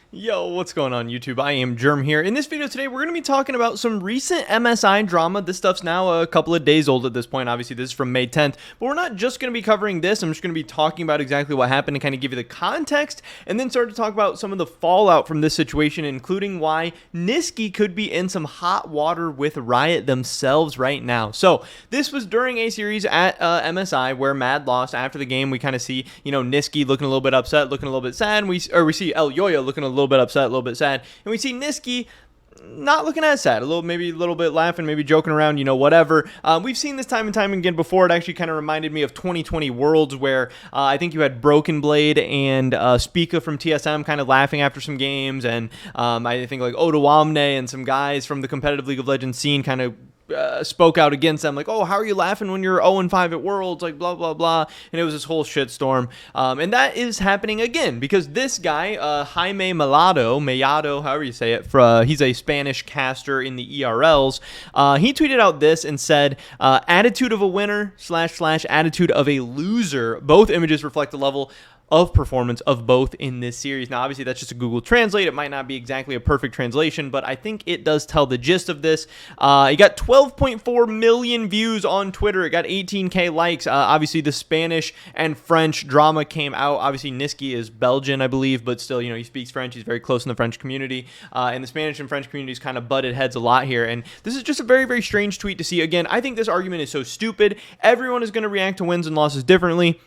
Yo, what's going on YouTube? I am Germ here. In this video today, we're going to be talking about some recent MSI drama. This stuff's now a couple of days old at this point. Obviously, this is from May 10th, but we're not just going to be covering this. I'm just going to be talking about exactly what happened and kind of give you the context, and then start to talk about some of the fallout from this situation, including why Nisqy could be in some hot water with Riot themselves right now. So this was during a series at MSI where Mad lost. After the game, we kind of see, Nisqy looking a little bit upset, looking a little bit sad, and we see El Yoyo looking a little bit upset, a little bit sad, and we see Nisqy not looking as sad, maybe a little bit laughing, maybe joking around, whatever. We've seen this time and time again before. It actually kind of reminded me of 2020 Worlds, where I think you had Broken Blade and Spica from TSM kind of laughing after some games, and I think like Odawamne and some guys from the competitive League of Legends scene kind of spoke out against them, like, oh, how are you laughing when you're 0-5 at Worlds, like blah blah blah, and it was this whole shitstorm, and that is happening again because this guy, Jaime Mellado, however you say it, he's a Spanish caster in the ERLs. He tweeted out this and said, attitude of a winner / attitude of a loser. Both images reflect the level of performance of both in this series. Now, obviously, that's just a Google Translate. It might not be exactly a perfect translation, but I think it does tell the gist of this. It got 12.4 million views on Twitter. It got 18K likes. Obviously, the Spanish and French drama came out. Obviously, Nisqy is Belgian, I believe, but still, he speaks French. He's very close in the French community. And the Spanish and French communities kind of butted heads a lot here. And this is just a very, very strange tweet to see. Again, I think this argument is so stupid. Everyone is going to react to wins and losses differently.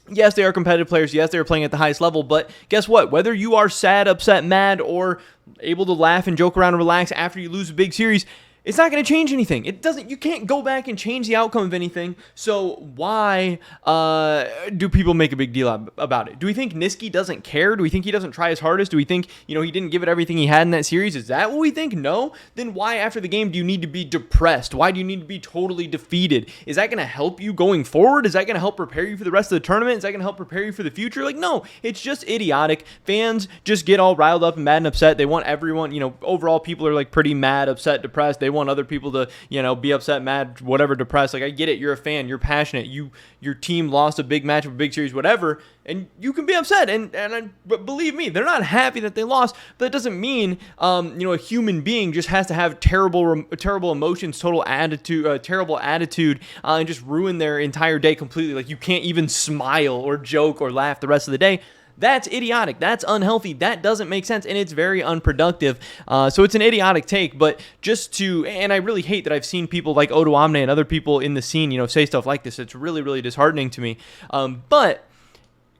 Yes, they are competitive players. Yes, they are playing at the highest level. But guess what? Whether you are sad, upset, mad, or able to laugh and joke around and relax after you lose a big series, it's not going to change anything. You can't go back and change the outcome of anything. So why do people make a big deal about it? Do we think Nisqy doesn't care? Do we think he doesn't try his hardest? Do we think, he didn't give it everything he had in that series? Is that what we think? No. Then why after the game do you need to be depressed? Why do you need to be totally defeated? Is that going to help you going forward? Is that going to help prepare you for the rest of the tournament? Is that going to help prepare you for the future? Like, no, it's just idiotic. Fans just get all riled up and mad and upset. They want everyone, overall people are like pretty mad, upset, depressed. They want other people to, be upset, mad, whatever, depressed. Like, I get it. You're a fan. You're passionate. Your team lost a big match, a big series, whatever, and you can be upset. But believe me, they're not happy that they lost. But that doesn't mean, a human being just has to have terrible emotions, terrible attitude, and just ruin their entire day completely. Like, you can't even smile or joke or laugh the rest of the day. That's idiotic. That's unhealthy. That doesn't make sense, and it's very unproductive. So it's an idiotic take, but and I really hate that I've seen people like Odawamne and other people in the scene, say stuff like this. It's really, really disheartening to me. But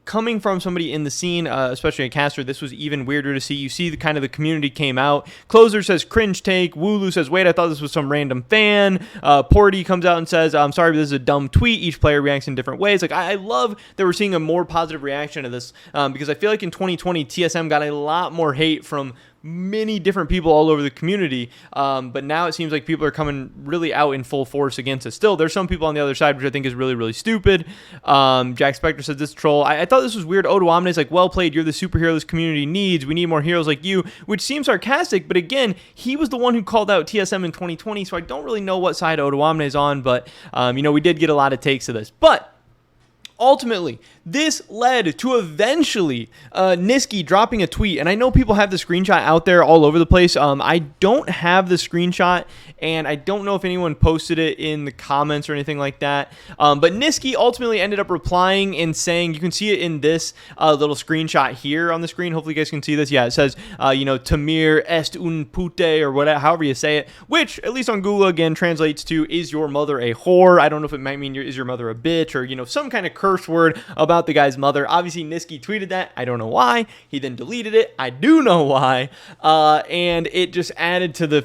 coming from somebody in the scene, especially a caster, this was even weirder to see. You see the kind of the community came out. Closer says cringe take. Wooloo says, wait, I thought this was some random fan. Porty comes out and says, I'm sorry, but this is a dumb tweet. Each player reacts in different ways. Like, I love that we're seeing a more positive reaction to this, because I feel like in 2020, TSM got a lot more hate from many different people all over the community, but now it seems like people are coming really out in full force against it. Still, there's some people on the other side, which I think is really, really stupid. Jack Spector says, this troll, I thought this was weird. Odawamne is like, well played, you're the superhero this community needs. We need more heroes like you, which seems sarcastic, but again, he was the one who called out TSM in 2020, so I don't really know what side Odawamne is on, but we did get a lot of takes of this. But ultimately, this led to eventually Nisqy dropping a tweet, and I know people have the screenshot out there all over the place. I don't have the screenshot, and I don't know if anyone posted it in the comments or anything like that. But Nisqy ultimately ended up replying and saying, you can see it in this little screenshot here on the screen. Hopefully you guys can see this. Yeah, it says, Tamir est un pute, or whatever, however you say it, which, at least on Google, again, translates to, is your mother a whore? I don't know if it might mean, is your mother a bitch, or, some kind of curse word about the guy's mother. Obviously, Nisqy tweeted that. I don't know why. He then deleted it. I do know why. And it just added to the,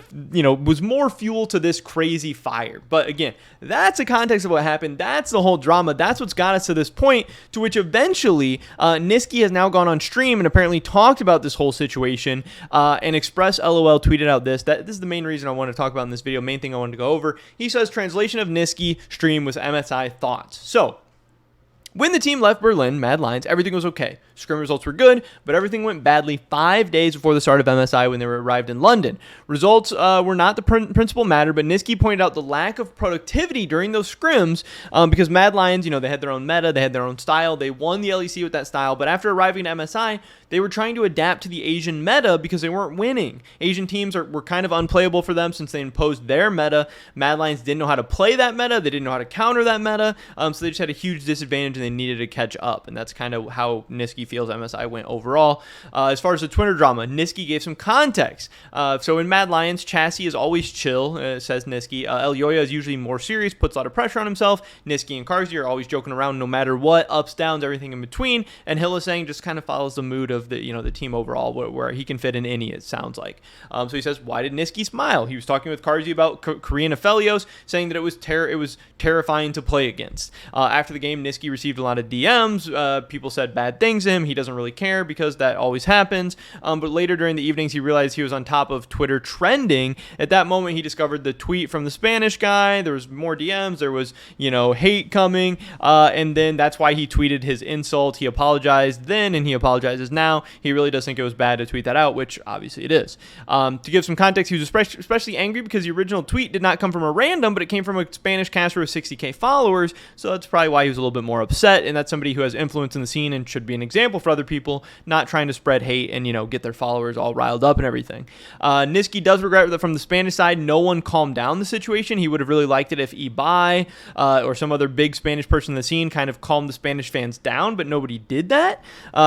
was more fuel to this crazy fire. But again, that's the context of what happened. That's the whole drama. That's what's got us to this point, to which eventually Nisqy has now gone on stream and apparently talked about this whole situation, and Express LOL tweeted out this. This is the main reason I want to talk about in this video, main thing I wanted to go over. He says, translation of Nisqy stream with MSI thoughts. So, When the team left Berlin, Mad Lions, everything was okay. Scrim results were good, but everything went badly 5 days before the start of MSI when they arrived in London. Results were not the principal matter, but Nisqy pointed out the lack of productivity during those scrims because Mad Lions, they had their own meta, they had their own style, they won the LEC with that style, but after arriving at MSI, they were trying to adapt to the Asian meta because they weren't winning. Asian teams were kind of unplayable for them since they imposed their meta. Mad Lions didn't know how to play that meta, they didn't know how to counter that meta, so they just had a huge disadvantage and they needed to catch up, and that's kind of how Nisqy feels MSI went overall. As far as the Twitter drama, Nisqy gave some context. So in Mad Lions, Chassis is always chill, says Nisqy. Elyoya is usually more serious, puts a lot of pressure on himself. Nisqy and Karzi are always joking around no matter what, ups, downs, everything in between, and Hill is saying just kind of follows the mood of the team overall, where he can fit in any, it sounds like. So he says, why did Nisqy smile? He was talking with Karzi about Korean Aphelios, saying that it was terrifying to play against. After the game, Nisqy received a lot of DMs. People said bad things to him. He doesn't really care because that always happens. But later during the evenings, he realized he was on top of Twitter trending. At that moment, he discovered the tweet from the Spanish guy. There was more DMs. There was, hate coming. And then that's why he tweeted his insult. He apologized then, and he apologizes now. He really does think it was bad to tweet that out, which obviously it is. To give some context, he was especially angry because the original tweet did not come from a random, but it came from a Spanish caster with 60K followers. So that's probably why he was a little bit more upset. And that's somebody who has influence in the scene and should be an example for other people, not trying to spread hate and, get their followers all riled up and everything. Nisqy does regret that from the Spanish side, no one calmed down the situation. He would have really liked it if Ibai or some other big Spanish person in the scene kind of calmed the Spanish fans down, but nobody did that.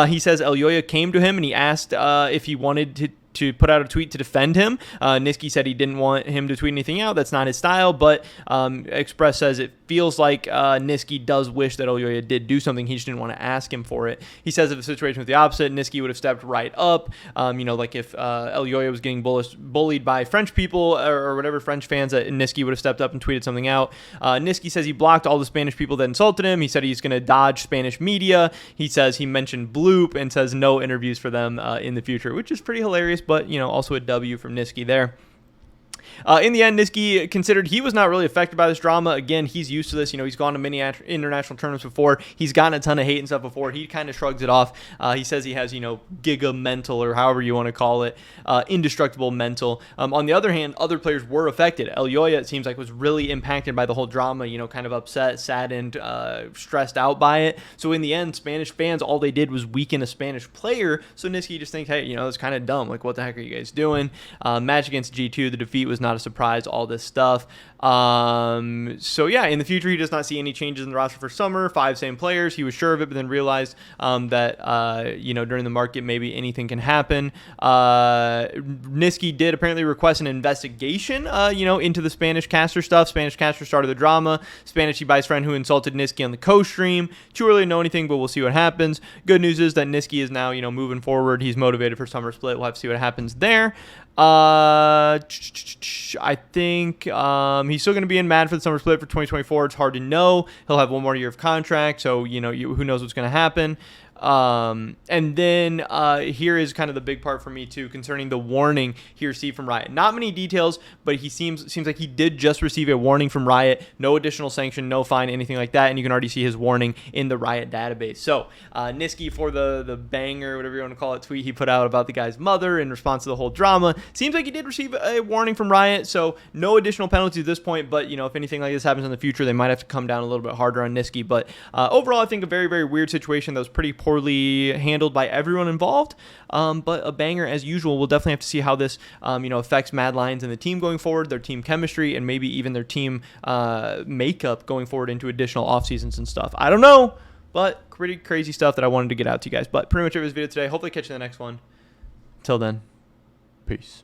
He says Elyoya came to him and he asked if he wanted to put out a tweet to defend him. Nisqy said he didn't want him to tweet anything out. That's not his style, but Express says it feels like Nisqy does wish that Elyoya did do something. He just didn't want to ask him for it. He says if the situation was the opposite, Nisqy would have stepped right up. Like if Elyoya was getting bullied by French people or whatever, French fans, Nisqy would have stepped up and tweeted something out. Nisqy says he blocked all the Spanish people that insulted him. He said he's going to dodge Spanish media. He says he mentioned Bloop and says no interviews for them in the future, which is pretty hilarious, but also a W from Nisqy there. In the end, Nisqy considered he was not really affected by this drama. Again, he's used to this. He's gone to many international tournaments before. He's gotten a ton of hate and stuff before. He kind of shrugs it off. He says he has, giga mental, or however you want to call it, indestructible mental. On the other hand, other players were affected. Elyoya, it seems like, was really impacted by the whole drama, kind of upset, saddened, stressed out by it. So in the end, Spanish fans, all they did was weaken a Spanish player. So Nisqy just thinks, hey, it's kind of dumb. Like, what the heck are you guys doing? Match against G2, the defeat was not a surprise, all this stuff. So yeah, in the future, he does not see any changes in the roster for summer. 5 same players. He was sure of it, but then realized that, during the market, maybe anything can happen. Nisqy did apparently request an investigation, into the Spanish caster stuff. Spanish caster started the drama. Spanish Ibai's friend who insulted Nisqy on the co-stream. Too early to know anything, but we'll see what happens. Good news is that Nisqy is now, moving forward. He's motivated for summer split. We'll have to see what happens there. I think he's still going to be in Mad for the summer split for 2024. It's hard to know. He'll have one more year of contract, so who knows what's going to happen. And then here is kind of the big part for me too, concerning the warning he received from Riot. Not many details, but he seems like he did just receive a warning from Riot. No additional sanction, no fine, anything like that. And you can already see his warning in the Riot database. So Nisqy, for the banger, whatever you want to call it, tweet he put out about the guy's mother in response to the whole drama, seems like he did receive a warning from Riot. So no additional penalties at this point. But if anything like this happens in the future, they might have to come down a little bit harder on Nisqy. But overall, I think a very, very weird situation that was pretty poorly handled by everyone involved, but a banger as usual. We'll definitely have to see how this affects Mad Lions and the team going forward, their team chemistry, and maybe even their team makeup going forward into additional off seasons and stuff. I don't know, but pretty crazy stuff that I wanted to get out to you guys. But pretty much it was video today. Hopefully catch you in the next one. Till then, peace.